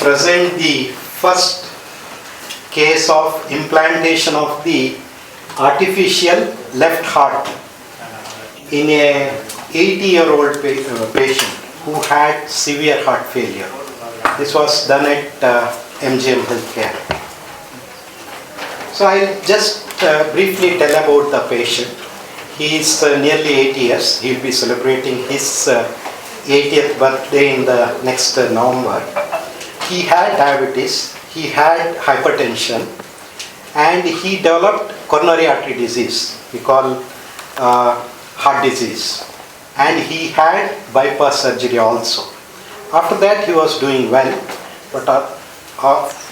present the first case of implantation of the artificial left heart in a 80-year-old patient who had severe heart failure. This was done at MGM healthcare. So I'll just briefly tell about the patient. He is nearly 80 years. He will be celebrating his 80th birthday in the next November. He had diabetes, he had hypertension, and he developed coronary artery disease, we call heart disease. And he had bypass surgery also. After that he was doing well, but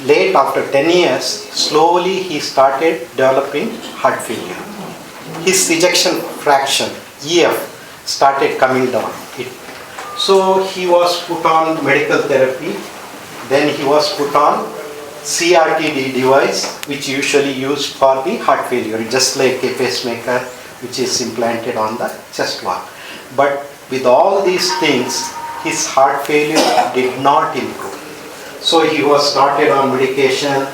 late after 10 years, slowly he started developing heart failure. His ejection fraction, EF, started coming down. So he was put on medical therapy, then he was put on CRTD device, which usually used for the heart failure, just like a pacemaker which is implanted on the chest wall. But with all these things, his heart failure did not improve. So he was started on medication,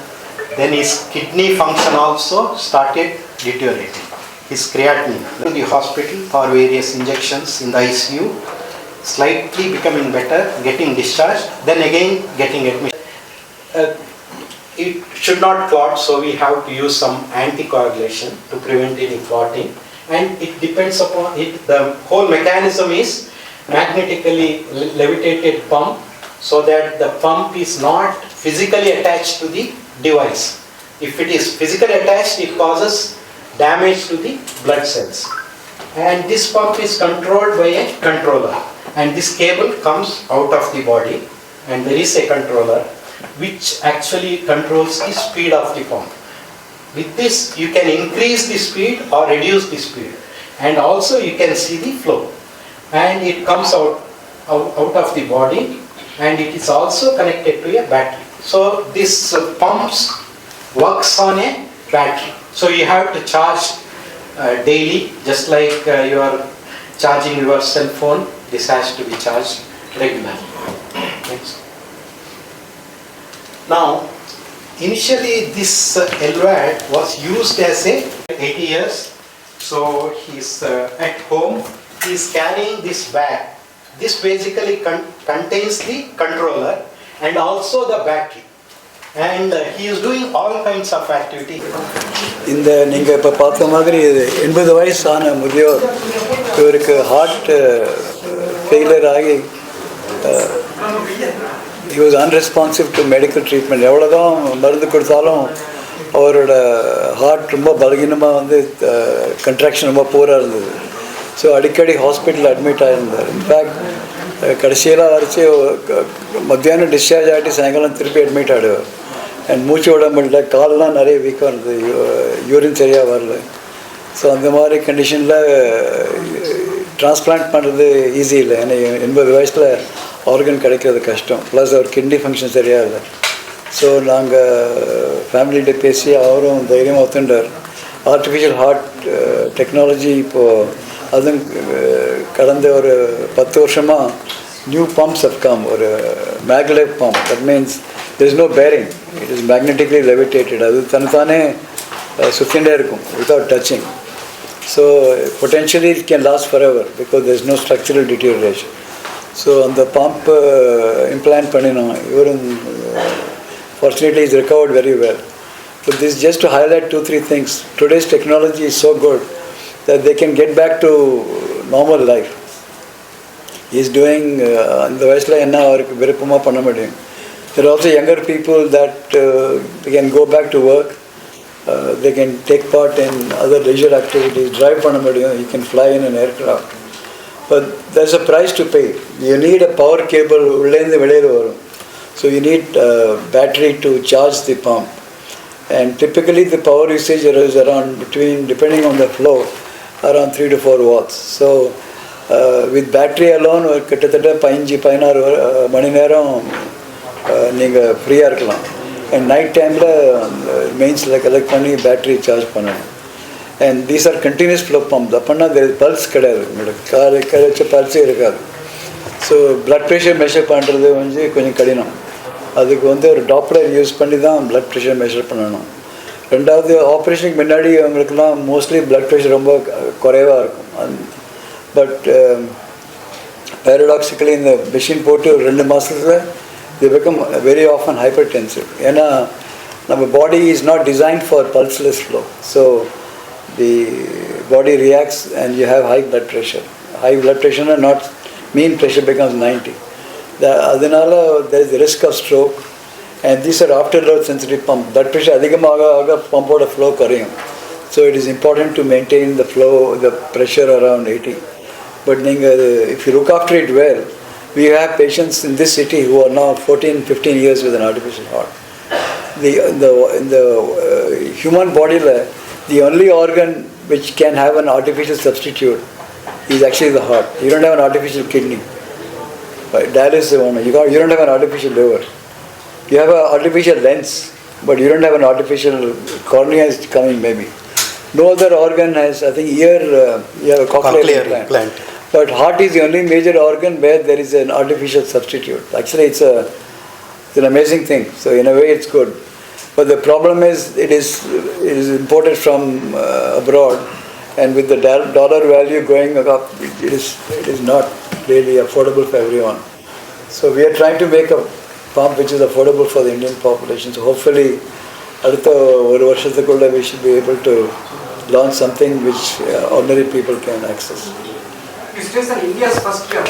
then his kidney function also started deteriorating. His creatinine in the hospital for various injections in the ICU, slightly becoming better, getting discharged, then again getting admission. It should not clot, so we have to use some anticoagulation to prevent any clotting. And it depends upon it. The whole mechanism is magnetically levitated pump, so that the pump is not physically attached to the device. If it is physically attached, it causes damage to the blood cells. And this pump is controlled by a controller. And this cable comes out of the body, and there is a controller which actually controls the speed of the pump. With this, you can increase the speed or reduce the speed, and also you can see the flow. And it comes out of the body, and it is also connected to a battery. So this pumps works on a battery. So you have to charge daily, just like you are charging your cell phone. This has to be charged regularly. Next. Now, initially this LVAD was used as a 80 years. So he's at home. He is carrying this bag. This basically contains the controller and also the battery. And he is doing all kinds of activity. இந்த நீங்கள் இப்போ பார்த்த மாதிரி 80 வயசான முதியோர் இவருக்கு heart failure ஆகி he was unresponsive to medical treatment. எவ்வளோதான் மருந்து கொடுத்தாலும் அவரோட ஹார்ட் ரொம்ப பலகீனமாக வந்து கன்ட்ராக்ஷன் ரொம்ப பூராக இருந்தது. ஸோ அடிக்கடி ஹாஸ்பிட்டலில் அட்மிட் ஆகியிருந்தார். இன்ஃபேக்ட் கடைசியெல்லாம் வரைச்சி மத்தியானம் டிஸ்சார்ஜ் ஆகிட்டு சாயங்காலம் திருப்பி அட்மிட் ஆகிடுவார். அண்ட் மூச்சு விட முடியல, காலெலாம் நிறைய வீக்காக இருந்தது, யூரின் சரியாக வரல. ஸோ அந்த மாதிரி கண்டிஷனில் டிரான்ஸ்பிளான்ட் பண்ணுறது ஈஸி இல்லை. ஏன்னா 80 வயசில் ஆர்கன் கிடைக்கிறது கஷ்டம். ப்ளஸ் அவர் கிட்னி ஃபங்க்ஷன் சரியாக இல்லை. ஸோ நாங்கள் ஃபேமிலிகிட்ட பேசி அவரும் தைரியமாக ஒத்துண்டார். ஆர்டிஃபிஷியல் ஹார்ட் டெக்னாலஜி இப்போது அதுவும் கடந்த ஒரு 10 வருஷமாக நியூ பம்ப்ஸ் have come. ஒரு maglev pump, that means there is no bearing, it is magnetically levitated. அது தனித்தானே சுற்றிகிட்டே இருக்கும் without touching. So potentially it can last forever because there is no structural deterioration. So அந்த pump implant பண்ணினோம். இவரும் fortunately is recovered very well. But this is just to highlight 2-3 things. Today's technology is so good that they can get back to normal life. He is doing அந்த வயசில் என்ன அவருக்கு விருப்பமாக பண்ண முடியும். There are also younger people that can go back to work. They can take part in other leisure activities, drive பண்ண முடியும். You can fly in an aircraft. But there's a price to pay. You need a power cable உள்ளேந்து வெளியில் வரும். So you need battery to charge the pump. And typically the power usage is around depending on the flow, around 3 to 4 watts. So with battery alone கிட்டத்தட்ட 15-16 மணி நேரம் நீங்கள் ஃப்ரீயாக இருக்கலாம். And night டைமில் மெயின்ஸில் collect பண்ணி பேட்ரி சார்ஜ் பண்ணணும். And these are continuous flow pump. அப்படின்னா பல்ஸ் கிடையாது, உங்களுக்கு வச்ச பல்ஸே இருக்காது. ஸோ ப்ளட் ப்ரெஷர் மெஷர் பண்ணுறது வந்து கொஞ்சம் கடினம். அதுக்கு வந்து ஒரு டாப்லர் யூஸ் பண்ணி தான் ப்ளட் ப்ரெஷர் மெஷர் பண்ணணும். ரெண்டாவது ஆப்ரேஷனுக்கு முன்னாடி அவங்களுக்குலாம் மோஸ்ட்லி ப்ளட் ப்ரெஷர் ரொம்ப குறைவாக இருக்கும். பட் பேரடாக்சிக்கலி இந்த மிஷின் போட்டு ஒரு 2 மாதத்தில் they become very often hypertensive. ஏன்னா நம்ம body is not design for pulseless flow. So the body reacts and you have high blood pressure. High blood ப்ரெஷர்னா நாட் மீன் ப்ரெஷர் பிகம்ஸ் 90. அதனால there is a risk of stroke and these are afterload sensitive pump. Blood pressure அதிகமாக ஆக பம்போட flow குறையும். So it is important to maintain the flow, the pressure around 80. But if you look after it well, we have patients in this city who are now 14-15 years with an artificial heart. In the human body, the only organ which can have an artificial substitute is actually the heart. You don't have an artificial kidney. Right? Dialysis one. You don't have an artificial liver. You have an artificial lens, but you don't have an artificial cornea is coming maybe. No other organ has, I think, ear, you have a cochlear implant. But heart is the only major organ where there is an artificial substitute. Actually, it's an amazing thing. So in a way, it's good. But the problem is, it is imported from abroad, and with the dollar value going up, it is not really affordable for everyone. So we are trying to make a pump which is affordable for the Indian population. So hopefully, அடுத்த ஒரு வருஷத்துக்குள்ள we should be able to launch something which ordinary people can access. Is this India's first job?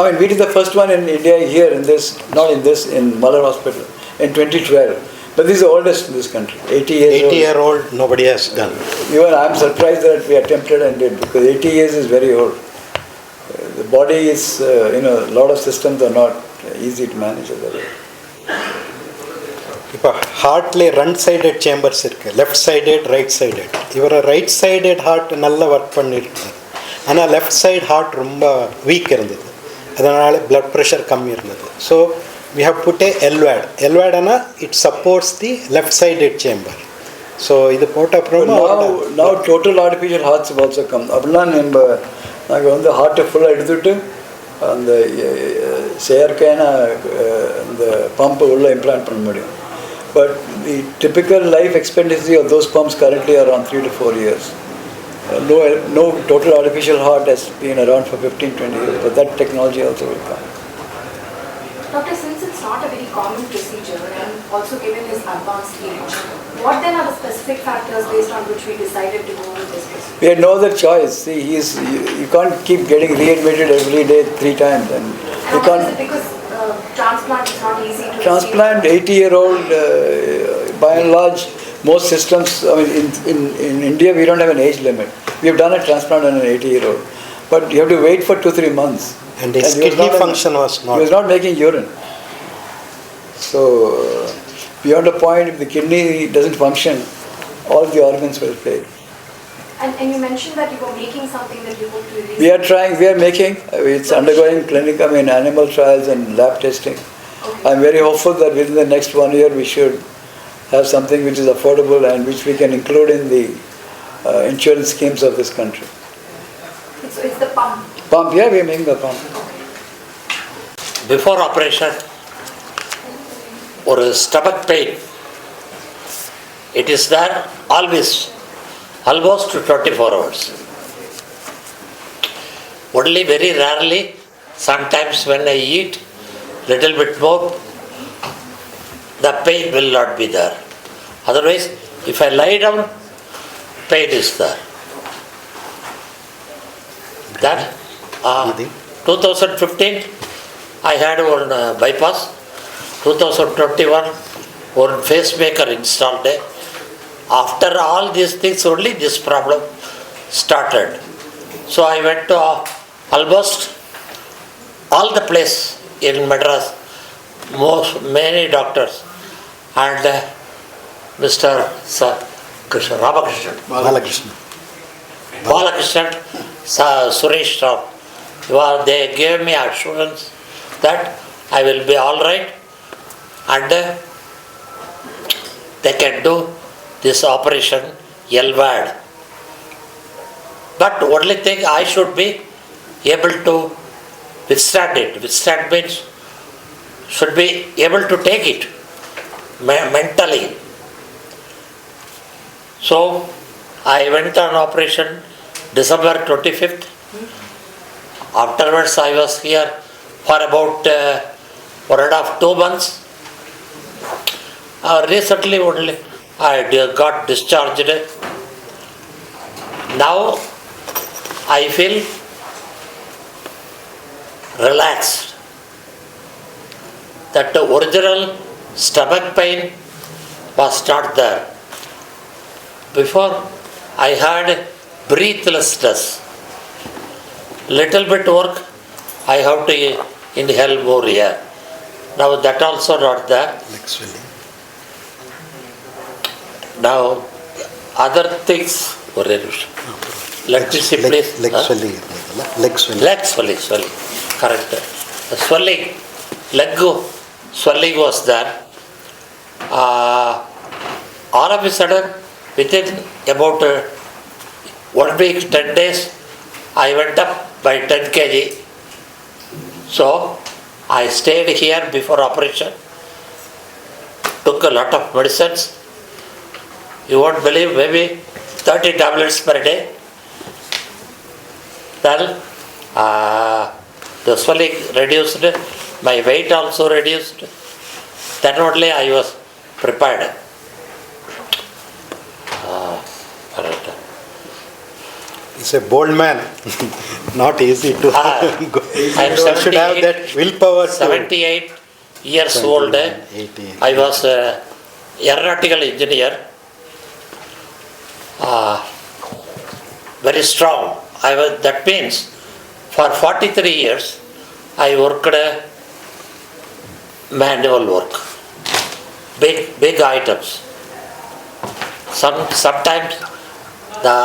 I mean, we did the first one in India here in Malar Hospital in 2012. But this is the oldest in this country, 80 years 80-year-old, nobody has done. Even I am surprised that we attempted and did, because 80 years is very old. The body is, a lot of systems are not easy to manage. இப்போ ஹார்ட்லேயே run sided chambers இருக்குது, left sided, right sided. இவரை right sided heart நல்லா work பண்ணிருக்கு. ஆனால் left side heart ரொம்ப weak இருந்தது, அதனால் ப்ளட் ப்ரெஷர் கம்மி இருந்தது. So we have put LVAD. LVADனா it supports the left sided chamber. So இது போட்ட அப்புறமா now total artificial hearts have also come. அப்படின்னா நாங்கள் வந்து ஹார்ட்டை ஃபுல்லாக எடுத்துகிட்டு அந்த செயற்கையான இந்த பம்பை உள்ளே இம்ப்ளான்ட் பண்ண முடியும். But the typical life expectancy of those pumps currently are around 3 to 4 years. No total artificial heart has been around for 15-20 years, but that technology also will come. Doctor, since it's not a very common procedure and also given his advanced age, what then are the specific factors based on which we decided to go with this procedure? We had no other choice. See, you can't keep getting readmitted every day 3 times, and you can't. Is it because transplant is not easy to Transplant, 80-year-old, by and large, most systems, I mean, in India, we don't have an age limit. We have done a transplant on an 80-year-old, but you have to wait for 2-3 months. And his kidney function was not. He was not making urine. So, beyond a point, if the kidney doesn't function, all the organs will fail. And you mentioned that you were making something that you hope to release. We are making, it's undergoing animal trials and lab testing. Okay. I'm very hopeful that within the next 1 year we should have something which is affordable and which we can include in the insurance schemes of this country. It's the pump. Pump, yeah, we are making the pump. Before operation, ஒரு stomach pain, it is there always, almost 24 hours. Only very rarely, sometimes when I eat little bit more, the pain will not be there. Otherwise, if I lie down, pain is there. That 2015, I had one bypass. 2021, one pacemaker installed. After all these things, only this problem started. So I went to almost all the place in Madras, many doctors, and Mr. Ramakrishnan, Balakrishnan, Suresh Rao. They gave me assurance that I will be all right and they can do this operation LVAD. But only thing, I should be able to withstand it. Withstand means should be able to take it mentally. So I went on operation December 25th. Afterwards I was here for about 1.5-2 months. Recently only I got discharged. Now I feel relaxed. That the original stomach pain was not there. Before I had breathlessness. Little bit work, I have to inhale more air. Now that also not there. Leg swelling. Now other things, let me see please. Leg swelling. Leg swelling. Leg swelling, correct. The swelling, leg swelling was there. All of a sudden, within about 1 week, 10 days, I went up by 10 kg. So I stayed here before operation, took a lot of medicines. You won't believe, maybe 30 tablets per day. Then the swelling reduced, my weight also reduced. Then only I was prepared. He's a bold man. Not easy to go. I am You should have that willpower. 78 years old. 78. I was an aeronautical engineer. Very strong. That means for 43 years I worked manual work. Big items. Sometimes the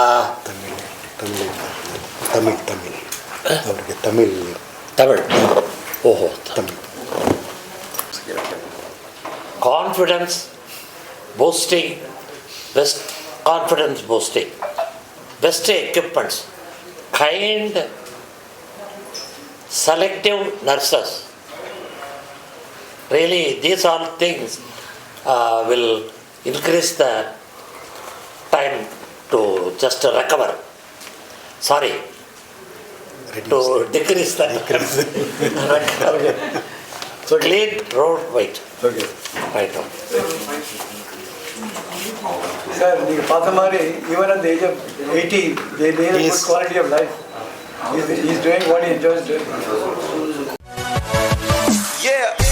Tamil. Oh, confidence boosting, best confidence boosting, best equipments, kind, selective nurses. Really, these all things will increase the time to just recover. Sorry, to decrease the recovery. So Clean road weight. okay. Right now. Sir, you பார்த்த மாதிரி even at the age of 80, they live a good Yes. quality of life. He's doing what he enjoys doing. Yeah.